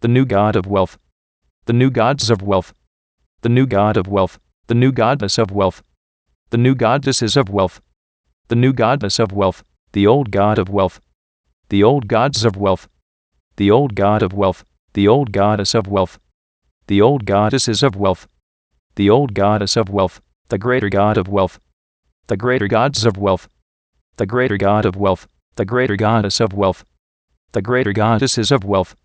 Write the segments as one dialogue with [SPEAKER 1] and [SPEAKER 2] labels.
[SPEAKER 1] the new god of wealth, the new gods of wealth, the new god of wealth, the new goddess of wealth, the new goddesses of wealth, the new goddess of wealth, the old god of wealth, the old gods of wealth, the old god of wealth, the old goddess of wealth, the old goddesses of wealth, the old goddess of wealth, the greater god of wealth, the greater gods of wealth, the greater god of wealth, the greater goddess of wealth, the greater goddesses of wealth,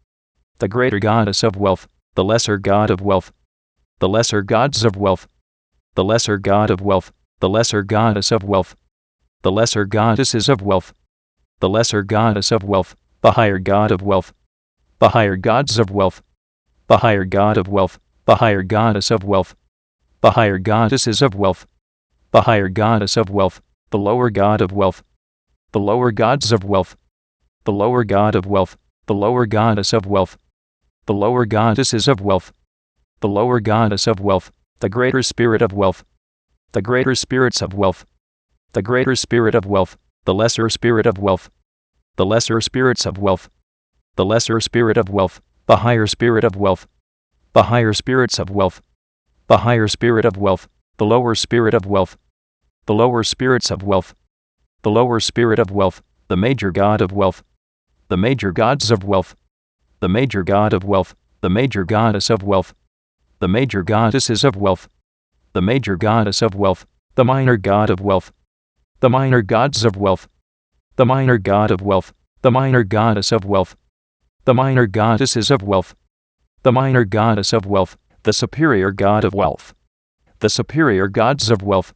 [SPEAKER 1] the greater goddess of wealth, the lesser god of wealth, the lesser gods of wealth, the lesser god of wealth, the lesser goddess of wealth, the lesser goddesses of wealth, the lesser goddess of wealth, the higher god of wealth, the higher gods of wealth, the higher god of wealth, the higher goddess of wealth, the higher goddesses of wealth, the higher goddess of wealth, the lower god of wealth, the lower gods of wealth, the lower god of wealth, the lower goddess of wealth, the lower goddesses of wealth, the lower goddess of wealth, the greater spirit of wealth, the greater spirits of wealth, the greater spirit of wealth, the lesser spirit of wealth, the lesser spirits of wealth, the lesser spirit of wealth, the higher spirit of wealth, the higher spirits of wealth, the higher spirit of wealth, the lower spirit of wealth, the lower spirits of wealth, the lower spirit of wealth, the major god of wealth, the major gods of wealth, the major god of wealth, the major goddess of wealth, the major goddesses of wealth, the major goddess of wealth, the minor god of wealth, the minor gods of wealth, the minor god of wealth, the minor goddess of wealth, the minor goddesses of wealth, the minor goddess of wealth, the superior god of wealth, the superior gods of wealth,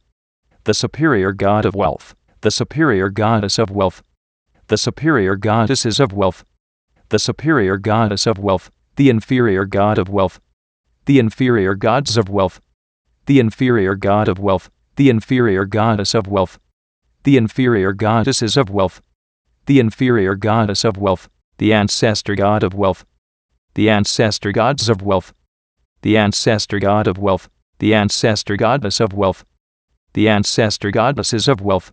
[SPEAKER 1] the superior god of wealth, the superior goddess of wealth, the superior goddesses of wealth, the superior goddess of wealth, the inferior god of wealth, the inferior gods of wealth, the inferior god of wealth, the inferior goddess of wealth, the inferior goddesses of wealth, the inferior goddess of wealth, the ancestor god of wealth, the ancestor gods of wealth, the ancestor god of wealth, the ancestor goddess of wealth, the ancestor goddesses of wealth,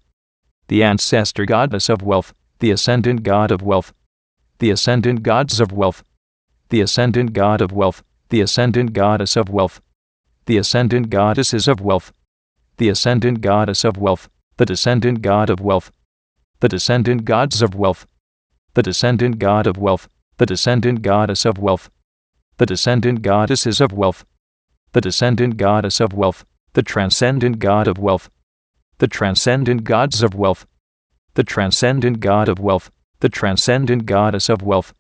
[SPEAKER 1] the ancestor goddess of wealth, the ascendant god of wealth, the ascendant gods of wealth, the ascendant god of wealth, the ascendant goddess of wealth, the ascendant goddesses of wealth, the ascendant goddess of wealth, the descendant god of wealth, the descendant gods of wealth, the descendant god of wealth, the descendant goddess of wealth, the descendant goddesses of wealth, the descendant goddess of wealth, the transcendent god of wealth, the transcendent gods of wealth, the transcendent god of wealth, the transcendent goddess of wealth,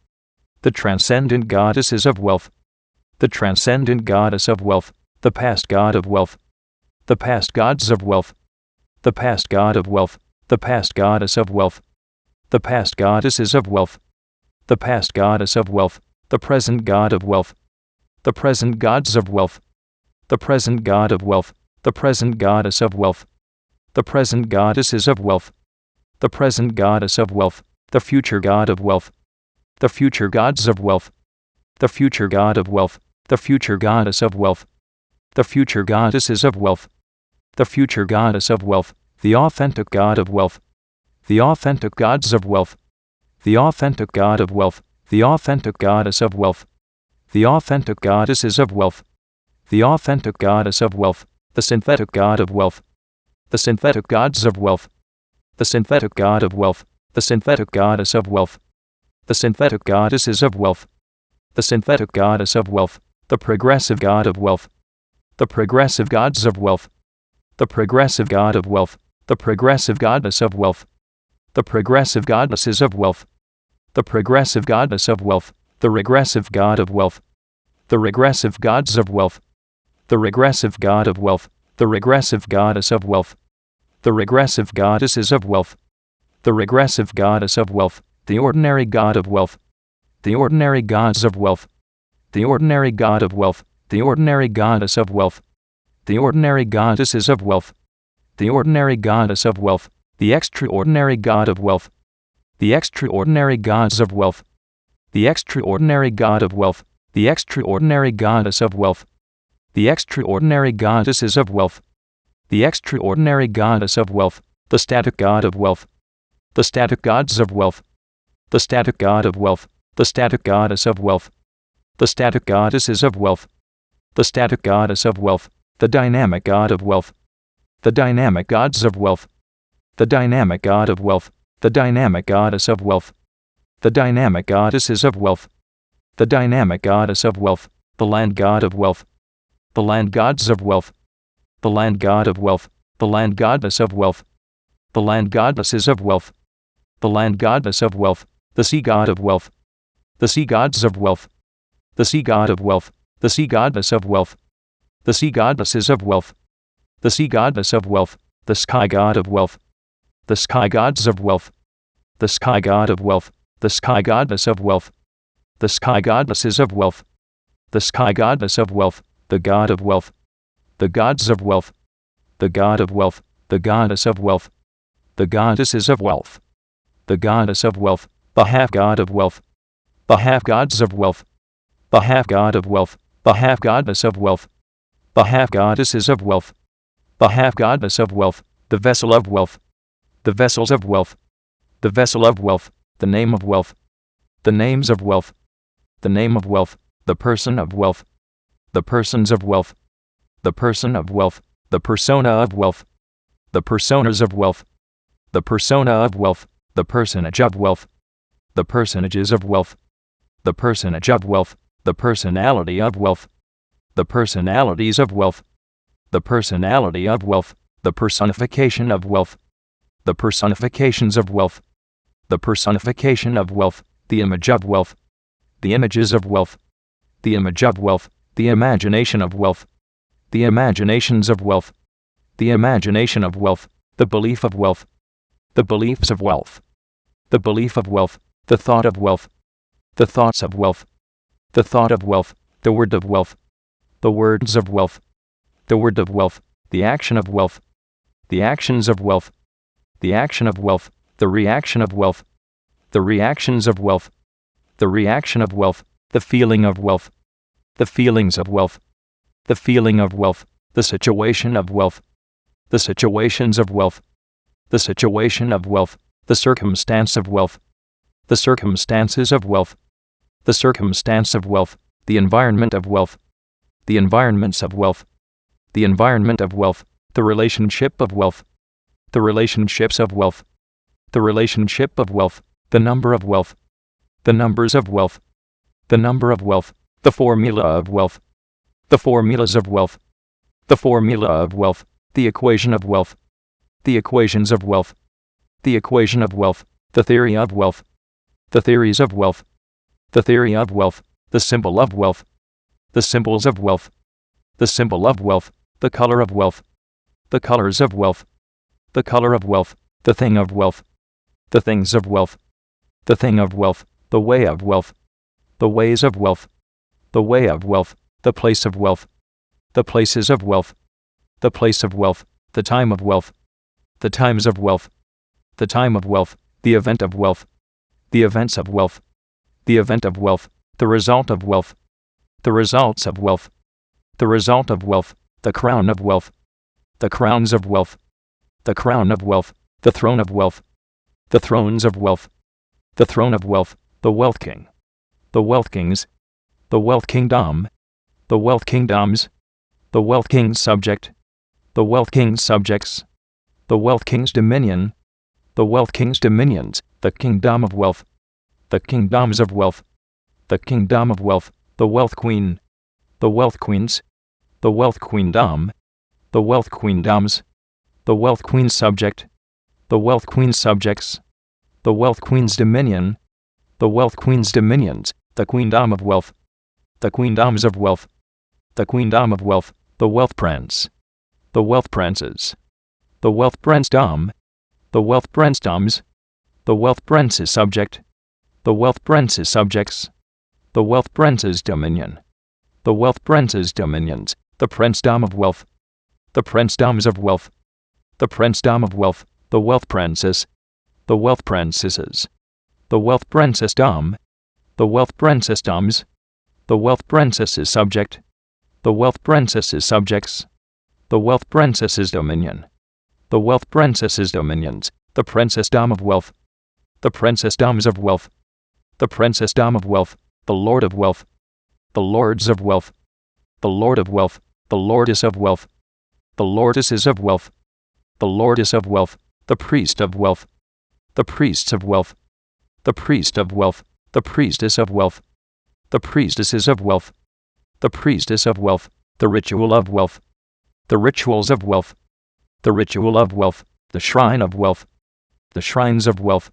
[SPEAKER 1] the transcendent goddesses of wealth, the transcendent goddess of wealth, the past god of wealth, the past gods of wealth, the past god of wealth, the past goddess of wealth, the past goddesses of wealth, the past goddess of wealth, the present god of wealth, the present gods of wealth, the present god of wealth, the present goddess of wealth, the present goddesses of wealth, the present goddess of wealth, the future god of wealth, the future gods of wealth, the future god of wealth, the future goddess of wealth, the future goddesses of wealth, the future goddess of wealth, the authentic god of wealth, the authentic gods of wealth, the authentic god of wealth, the authentic goddess of wealth, the authentic goddesses of wealth, the authentic goddess of wealth, the synthetic god of wealth, the synthetic gods of wealth, the synthetic god of wealth, the synthetic goddess of wealth, the synthetic goddesses of wealth, the synthetic goddess of wealth, the progressive god of wealth, the progressive gods of wealth, the progressive god of wealth, the progressive goddess of wealth, the progressive goddesses of wealth, the progressive goddess of wealth, the regressive god of wealth, the regressive gods of wealth, the regressive god of wealth, the regressive goddess of wealth, the regressive goddesses of wealth, the regressive goddess of wealth, the ordinary god of wealth, the ordinary gods of wealth, the ordinary god of wealth, the ordinary goddess of wealth, the ordinary goddesses of wealth, the ordinary goddess of wealth, the extraordinary god of wealth, the extraordinary gods of wealth, the extraordinary god of wealth, the extraordinary goddess of wealth, the extraordinary goddesses of wealth, the extraordinary goddess of wealth, the static god of wealth, the static gods of wealth, the static god of wealth, the static goddess of wealth, The static goddesses of wealth. The static goddess of wealth. The dynamic god of wealth. The dynamic gods of wealth. The dynamic god of wealth. The dynamic goddess of wealth. The dynamic goddesses of wealth. The dynamic goddess of wealth. The land god of wealth. The land gods of wealth. The land god of wealth. The land goddess of wealth. The land goddesses of wealth. The land goddess of wealth. The sea god of wealth. The sea gods of wealth. The sea god of wealth. The sea goddess of wealth. The sea goddesses of wealth. The sea goddess of wealth. The sky god of wealth. The sky gods of wealth. The sky god of wealth. The sky goddess of wealth. The sky goddesses of wealth. The sky goddess of wealth. The god of wealth. The gods of wealth. The god of wealth. The goddess of wealth. The goddesses of wealth. The goddess of wealth. The half god of wealth. The half gods of wealth. The half god of wealth. The half goddess of wealth. The half goddesses of wealth. The half goddess of wealth. The vessel of wealth. The vessels of wealth. The vessel of wealth. The name of wealth. The names of wealth. The name of wealth. The person of wealth. The persons of wealth. The person of wealth. The persona of wealth. The personas of wealth. The persona of wealth. The personage of wealth. The personages of wealth. The personage of wealth. The personality of wealth. The personalities of wealth. The personality of wealth. The personification of wealth. The personifications of wealth. The personification of wealth. The image of wealth. The images of wealth. The image of wealth. The imagination of wealth. The imaginations of wealth. The imagination of wealth. The belief of wealth. The beliefs of wealth. The belief of wealth. The thought of wealth. The thoughts of wealth. The thought of wealth. The word of wealth. The words of wealth. The word of wealth. The action of wealth. The actions of wealth. The action of wealth. The reaction of wealth. The reactions of wealth. The reaction of wealth. The feeling of wealth. The feelings of wealth. The feeling of wealth. The situation of wealth. The situations of wealth. The situation of wealth. The circumstance of wealth. The circumstances of wealth. The circumstance of wealth. The environment of wealth. The environments of wealth. The environment of wealth. The relationship of wealth. The relationships of wealth. The relationship of wealth. The number of wealth. The numbers of wealth. The number of wealth. The formula of wealth. The formulas of wealth. The formula of wealth. The equation of wealth. The equations of wealth. The equation of wealth. The theory of wealth. The theories of wealth. The theory of wealth. The symbol of wealth. The symbols of wealth. The symbol of wealth. The color of wealth. The colors of wealth. The color of wealth. The thing of wealth. The things of wealth. The thing of wealth. The way of wealth. The ways of wealth. The way of wealth. The place of wealth. The places of wealth. The place of wealth. The time of wealth. The times of wealth. The time of wealth. The event of wealth. The events of wealth. The event of wealth. The result of wealth. The results of wealth. The result of wealth. The crown of wealth. The crowns of wealth. The crown of wealth. The throne of wealth. The thrones of wealth. The throne of wealth. The wealth king. The wealth kings. The wealth kingdom. The wealth kingdoms. The wealth king's subject. The wealth king's subjects. The wealth king's dominion. The wealth king's dominions. The kingdom of wealth. The kingdoms of wealth. The kingdom of wealth. The wealth queen. The wealth queens. The wealth queendom. The wealth queendoms. The wealth queen's subject. The wealth queen's subjects. The wealth queen's dominion. The wealth queen's dominions. The queendom of wealth. The queendoms of wealth. The queendom of wealth. The wealth prince. The wealth princes. The wealth princedom. The wealth princedoms. The wealth prince's subject. The wealth prince's subjects. The wealth prince's dominion. The wealth prince's dominions. The princedom of wealth. The princedoms of wealth. The princedom of wealth. The wealth princess. The wealth princesses. The wealth princessdom. The wealth princessdoms. The wealth princess's subject. The wealth princess's subjects. The wealth princess's dominion. The wealth princess's dominions. The princessdom of wealth. The princessdoms of wealth. The princessdom of wealth. The lord of wealth. the lords of wealth, the lord of wealth, the lordess of wealth, the lordesses of wealth, the lordess of wealth, the priest of wealth, the priests of wealth, the priest of wealth, the priestess of wealth, the priestesses of wealth, the priestess of wealth, the ritual of wealth, the rituals of wealth, the ritual of wealth, the shrine of wealth, the shrines of wealth,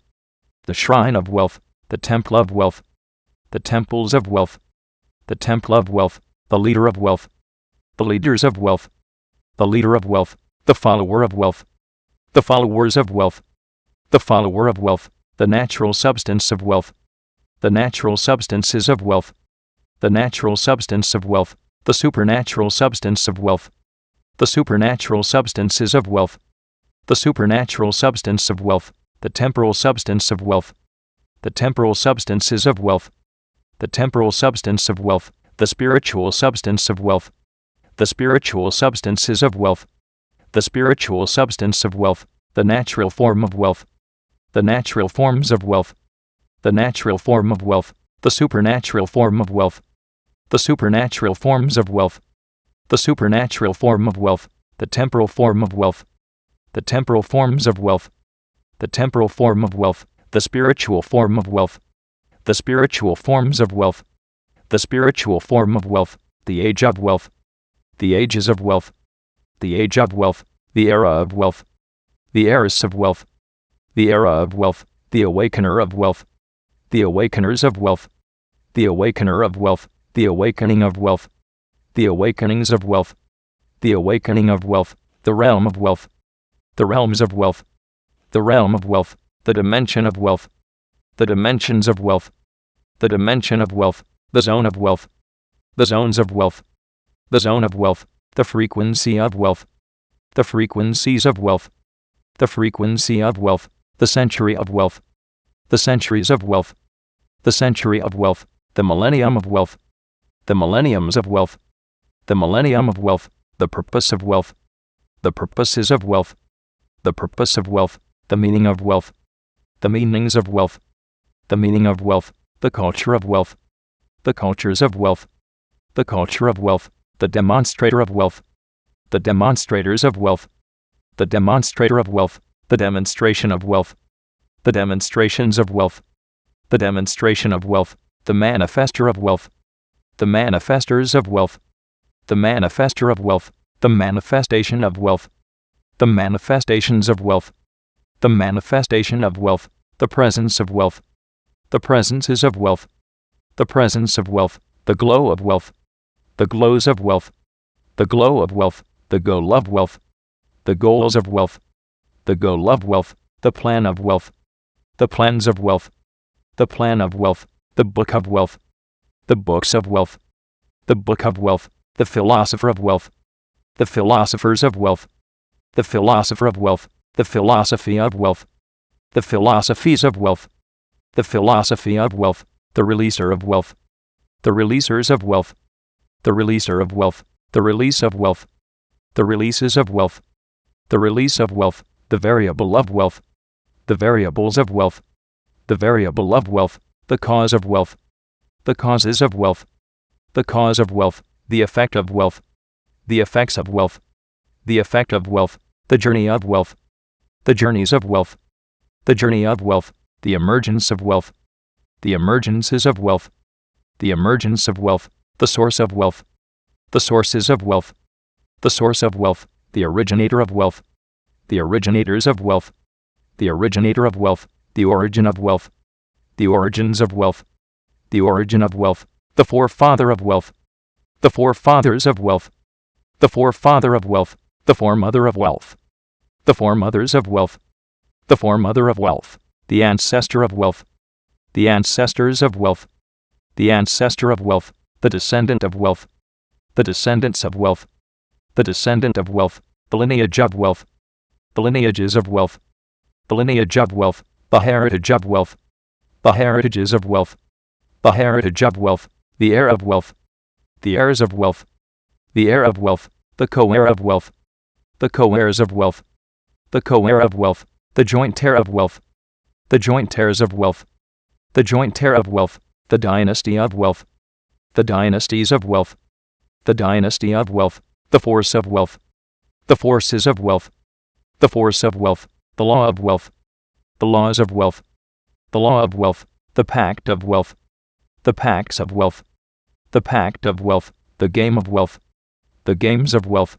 [SPEAKER 1] the shrine of wealth, the temple of wealth, the temples of wealth, the temple of wealth, the leader of wealth, the leaders of wealth, the leader of wealth, the follower of wealth, the followers of wealth, the follower of wealth, the natural substance of wealth, the natural substances of wealth, the natural substance of wealth, the supernatural substance of wealth, the supernatural substances of wealth, the supernatural substance of wealth, the temporal substance of wealth, the temporal substances of wealth, the temporal substance of wealth, the spiritual substance of wealth, the spiritual substances of wealth, the spiritual substance of wealth, the natural form of wealth, the natural forms of wealth, the natural form of wealth, the supernatural form of wealth, the supernatural forms of wealth, the supernatural form of wealth, the temporal form of wealth, the temporal forms of wealth, the temporal form of wealth, the spiritual form of wealth, the spiritual forms of wealth, the spiritual form of wealth, the age of wealth, the ages of wealth, the age of wealth, the era of wealth, the heiress of wealth, the era of wealth, the awakener of wealth, the awakeners of wealth, the awakener of wealth, the awakening of wealth, the awakenings of wealth, the awakening of wealth, the realm of wealth, the realms of wealth, the realm of wealth, the dimension of wealth, the dimensions of wealth, the dimension of wealth, the zone of wealth, the zones of wealth, the zone of wealth, the frequency of wealth, the frequencies of wealth, the frequency of wealth, the century of wealth, the centuries of wealth, the century of wealth, the millennium of wealth, the millenniums of wealth, the millennium of wealth, the purpose of wealth, the purposes of wealth, the purpose of wealth, the meaning of wealth, the meanings of wealth, the meaning of wealth, the culture of wealth, the cultures of wealth, the culture of wealth, the demonstrator of wealth, the demonstrators of wealth, the demonstrator of wealth, the demonstration of wealth, the demonstrations of wealth, the demonstration of wealth, the manifester of wealth, the manifestors of wealth, the manifester of wealth, the manifestation of wealth, the manifestations of wealth, the manifestation of wealth, the presence of wealth, the presences of wealth, the presence of wealth, the glow of wealth, the glows of wealth, the glow of wealth, the goal of wealth, the goals of wealth, the goal of wealth, the plan of wealth, the plans of wealth, the plan of wealth, the book of wealth, the books of wealth, the book of wealth, the philosopher of wealth, the philosophers of wealth, the philosopher of wealth, the philosophy of wealth, the philosophies of wealth, the philosophy of wealth, the releaser of wealth, the releasers of wealth, the releaser of wealth, the release of wealth, the releases of wealth, the release of wealth, the variable of wealth, the variables of wealth, the variable of wealth, the cause of wealth, the causes of wealth, the cause of wealth, the effect of wealth, the effects of wealth, the effect of wealth, the journey of wealth, the journeys of wealth, the journey of wealth, the emergence of wealth, the emergences of wealth, the emergence of wealth, the source of wealth, the sources of wealth, the source of wealth, the originator of wealth, the originators of wealth, the originator of wealth, the origin of wealth, the origins of wealth, the origin of wealth, the forefather of wealth, the forefathers of wealth, the forefather of wealth, the foremother of wealth, the foremothers of wealth, the foremother of wealth, the ancestor of wealth, the ancestors of wealth, the ancestor of wealth, the descendant of wealth, the descendants of wealth, the descendant of wealth, the lineage of wealth, the lineages of wealth, the lineage of wealth, the heritage of wealth, the heritages of wealth, the heritage of wealth, the heir of wealth, the heirs of wealth, the heir of wealth, the co-heir of wealth, the co-heirs of wealth, the co-heir of wealth, the joint heir of wealth, the joint heirs of wealth, the joint heir of wealth, the dynasty of wealth, the dynasties of wealth, the dynasty of wealth, the force of wealth, the forces of wealth, the force of wealth, the law of wealth, the laws of wealth, the law of wealth, the pact of wealth, the pacts of wealth, the pact of wealth, the game of wealth, the games of wealth,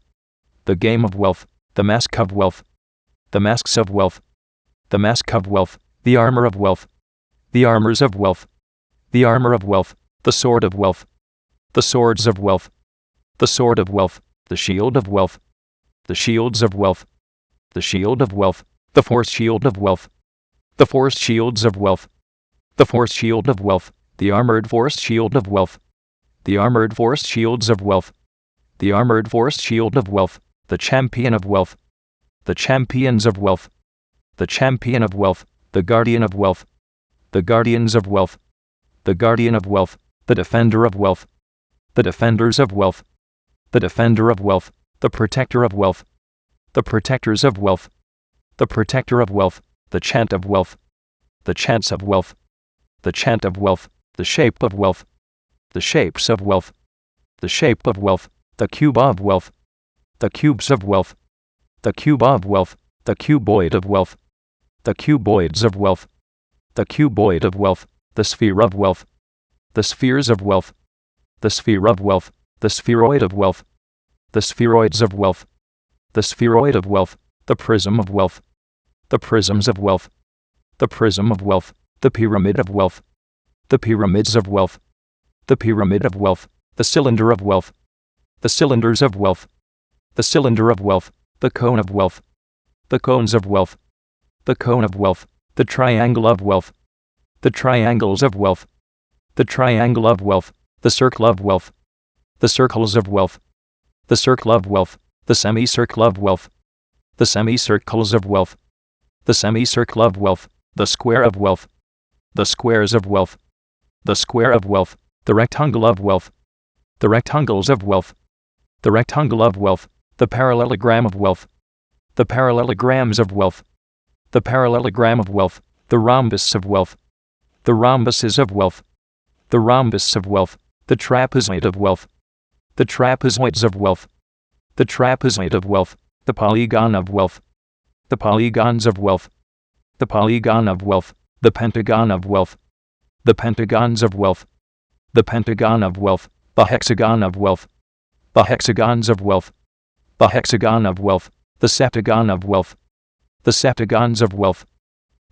[SPEAKER 1] the game of wealth, the mask of wealth, the masks of wealth, the mask of wealth, the armor of wealth, the armors of wealth, the armor of wealth, the sword of wealth, the swords of wealth, the sword of wealth, the shield of wealth, the shields of wealth, the shield of wealth, the force shield of wealth, the force shields of wealth, the force shield of wealth, the armored force shield of wealth, the armored force shields of wealth, the armored force shield of wealth, the champion of wealth, the champions of wealth, the champion of wealth, the guardian of wealth, the guardians of wealth, the guardian of wealth, the defender of wealth, the defenders of wealth, the defender of wealth, the protector of wealth, the protectors of wealth, the protector of wealth, the chant of wealth, the chants of wealth, the chant of wealth, the shape of wealth, the shapes of wealth, the shape of wealth, the cube of wealth, the cubes of wealth, the cube of wealth, the cuboid of wealth, the cuboids of wealth, the cuboid of wealth, the sphere of wealth, the spheres of wealth, the sphere of wealth, the spheroid of wealth, the spheroids of wealth, the spheroid of wealth, the prism of wealth, the prisms of wealth, the prism of wealth, the pyramid of wealth, the pyramids of wealth, the pyramid of wealth, the cylinder of wealth, the cylinders of wealth, the cylinder of wealth, the cone of wealth, the cones of wealth, the cone of wealth, the triangle of wealth, the triangles of wealth, the triangle of wealth, the circle of wealth, the circles of wealth, the circle of wealth, the semicircle of wealth, the semicircles of wealth, the semicircle of wealth, the square of wealth, the squares of wealth, the square of wealth, the rectangle of wealth, the rectangles of wealth, the rectangle of wealth, the parallelogram of wealth, the parallelograms of wealth, the parallelogram of wealth, the rhombus of wealth, the rhombuses of wealth, the rhombus of wealth, the trapezoid of wealth, the trapezoids of wealth, the trapezoid of wealth, the polygon of wealth, the polygons of wealth, the polygon of wealth, the pentagon of wealth, the pentagons of wealth, the pentagon of wealth, the hexagon of wealth, the hexagons of wealth, the hexagon of wealth, the septagon of wealth, the septagons of wealth,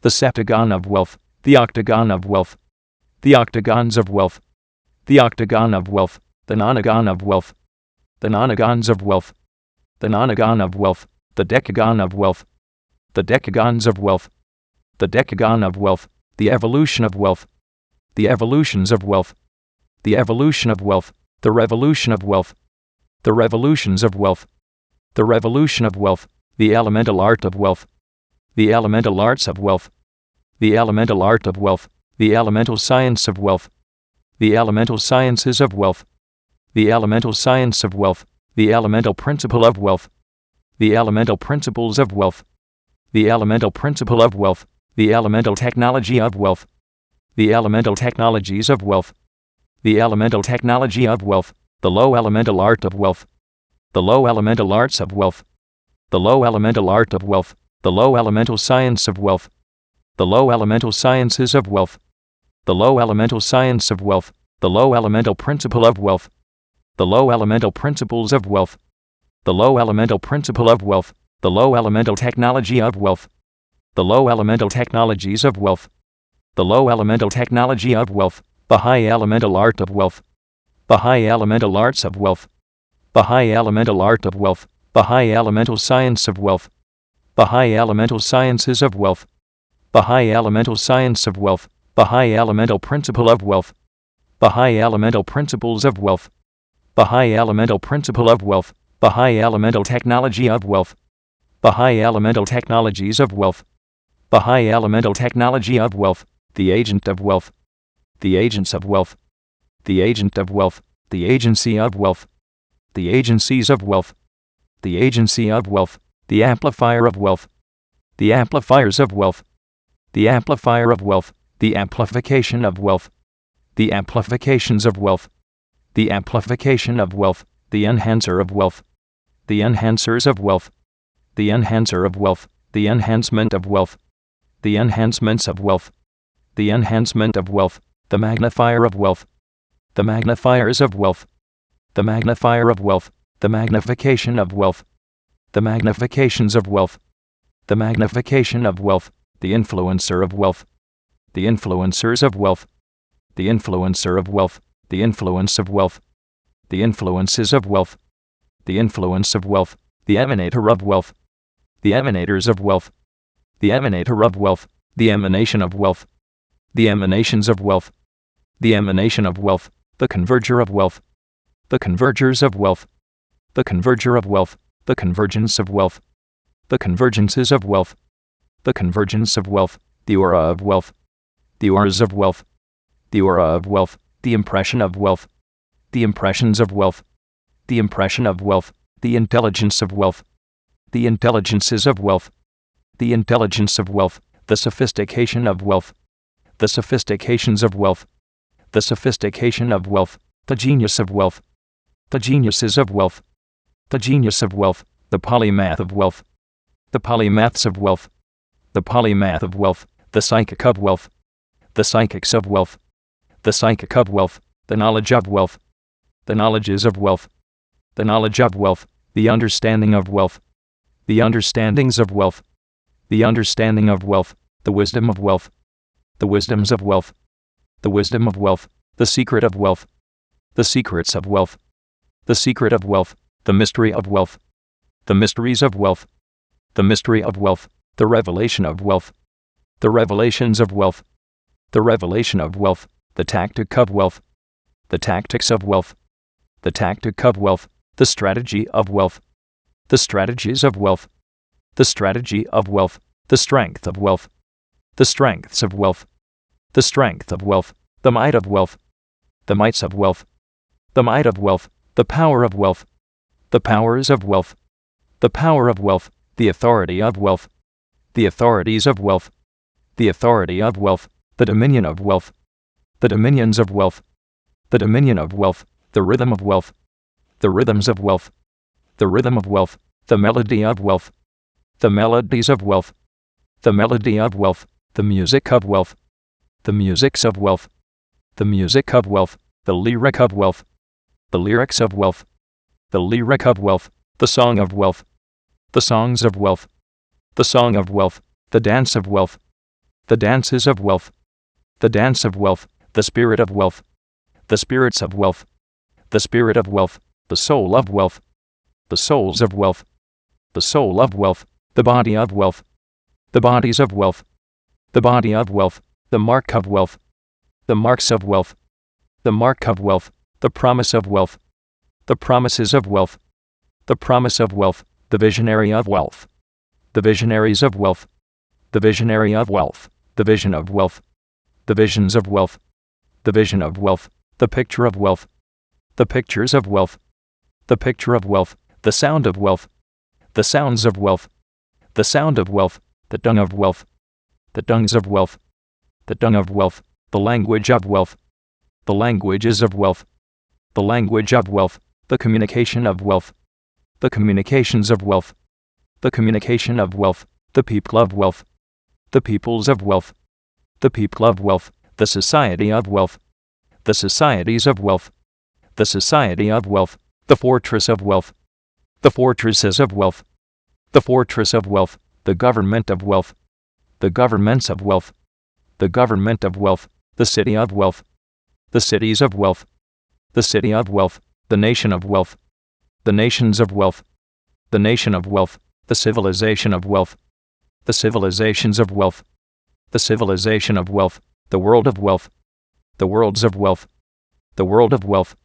[SPEAKER 1] the septagon of wealth, the octagon of wealth, the octagons of wealth, the octagon of wealth, the nonagon of wealth, the nonagons of wealth, the nonagon of wealth, the decagon of wealth, the decagons of wealth, the decagon of wealth, the evolution of wealth, the evolutions of wealth, the evolution of wealth, the revolution of wealth, the revolutions of wealth, the revolution of wealth, the elemental art of wealth, the elemental arts of wealth, the elemental art of wealth, the elemental science of wealth, the elemental sciences of wealth, the elemental science of wealth, the elemental principle of wealth, the elemental principles of wealth, the elemental principle of wealth, the elemental technology of wealth, the elemental technologies of wealth, the elemental technology of wealth, the low elemental art of wealth, the low elemental arts of wealth, the low elemental art of wealth, the low elemental science of wealth, the low elemental sciences of wealth, the low elemental science of wealth, the low elemental principle of wealth, the low elemental principles of wealth, the low elemental principle of wealth, the low elemental technology of wealth, the low elemental technologies of wealth, the low elemental technology of wealth, the high elemental art of wealth, the high elemental arts of wealth, the high elemental art of wealth, the high elemental science of wealth, the high elemental sciences of wealth, the high elemental science of wealth, the high elemental principle of wealth, the high elemental principles of wealth, the high elemental principle of wealth, the high elemental technology of wealth, the high elemental technologies of wealth, the high elemental technology of wealth, the agent of wealth, the agents of wealth, the agent of wealth, the agency of wealth, the agencies of wealth, the agency of wealth, the amplifier of wealth, the amplifiers of wealth, the amplifier of wealth, the amplification of wealth, the amplifications of wealth, the amplification of wealth, the enhancer of wealth, the enhancers of wealth, the enhancer of wealth, the enhancement of wealth, the enhancements of wealth, the enhancement of wealth, the magnifier of wealth, the magnifiers of wealth, the magnifier of wealth, the magnification of wealth, the magnifications of wealth, the magnification of wealth, the influencer of wealth, the influencers of wealth, the influencer of wealth, the influence of wealth, the influences of wealth, the influence of wealth, the emanator of wealth, the emanators of wealth, the emanator of wealth, the emanation of wealth, the emanations of wealth, the emanation of wealth, the converger of wealth, the convergers of wealth, the converger of wealth, the convergence of wealth, the convergences of wealth, the convergence of wealth, the aura of wealth, the auras of wealth, the aura of wealth, the impression of wealth, the impressions of wealth, the impression of wealth, the intelligence of wealth, the intelligences of wealth, the intelligence of wealth, the sophistication of wealth, the sophistications of wealth, the sophistication of wealth, the genius of wealth, the geniuses of wealth, the genius of wealth, the polymath of wealth, the polymaths of wealth, the polymath of wealth, the psychic of wealth, the psychics of wealth, the psychic of wealth, the knowledge of wealth, the knowledges of wealth, the knowledge of wealth, the understanding of wealth, the understandings of wealth, the understanding of wealth, the wisdom of wealth, the wisdoms of wealth, the wisdom of wealth, the secret of wealth, the secrets of wealth, the secret of wealth, the mystery of wealth, the mysteries of wealth, the mystery of wealth, the revelation of wealth, the revelations of wealth, the revelation of wealth, the tactic of wealth, the tactics of wealth, the tactic of wealth, the strategy of wealth, the strategies of wealth, the strategy of wealth, the strength of wealth, the strengths of wealth, the strength of wealth, the might of wealth, the mights of wealth, the might of wealth, the power of wealth, the powers of wealth, the power of wealth, the authority of wealth, the authorities of wealth, the authority of wealth, the dominion of wealth, the dominions of wealth, the dominion of wealth, the rhythm of wealth, the rhythms of wealth, the rhythm of wealth, the melody of wealth, the melodies of wealth, the melody of wealth, the music of wealth, the musics of wealth, the music of wealth, the lyric of wealth, the lyrics of wealth, the lyric of wealth, the song of wealth, the songs of wealth, the song of wealth, the dance of wealth, the dances of wealth, the dance of wealth, the spirit of wealth, the spirits of wealth, the spirit of wealth, the soul of wealth, the souls of wealth, the soul of wealth, the body of wealth, the bodies of wealth, the body of wealth, the mark of wealth, the marks of wealth, the mark of wealth, the promise of wealth, the promises of wealth, the promise of wealth, the visionary of wealth, the visionaries of wealth, the visionary of wealth, the vision of wealth, the visions of wealth, the vision of wealth, the picture of wealth, the pictures of wealth, the picture of wealth, the sound of wealth, the sounds of wealth, the sound of wealth, the dung of wealth, the dungs of wealth, the dung of wealth, the language of wealth, the languages of wealth, the language of wealth, the communication of wealth, the communications of wealth, the communication of wealth, the people of wealth, the peoples of wealth, the people of wealth, the society of wealth, the societies of wealth, the society of wealth, the fortress of wealth, the fortresses of wealth, the fortress of wealth, the government of wealth, the governments of wealth, the government of wealth, the city of wealth, the cities of wealth, the city of wealth, the nation of wealth, the nations of wealth, the nation of wealth, the civilization of wealth, the civilizations of wealth, the civilization of wealth, the world of wealth, the worlds of wealth, the world of wealth,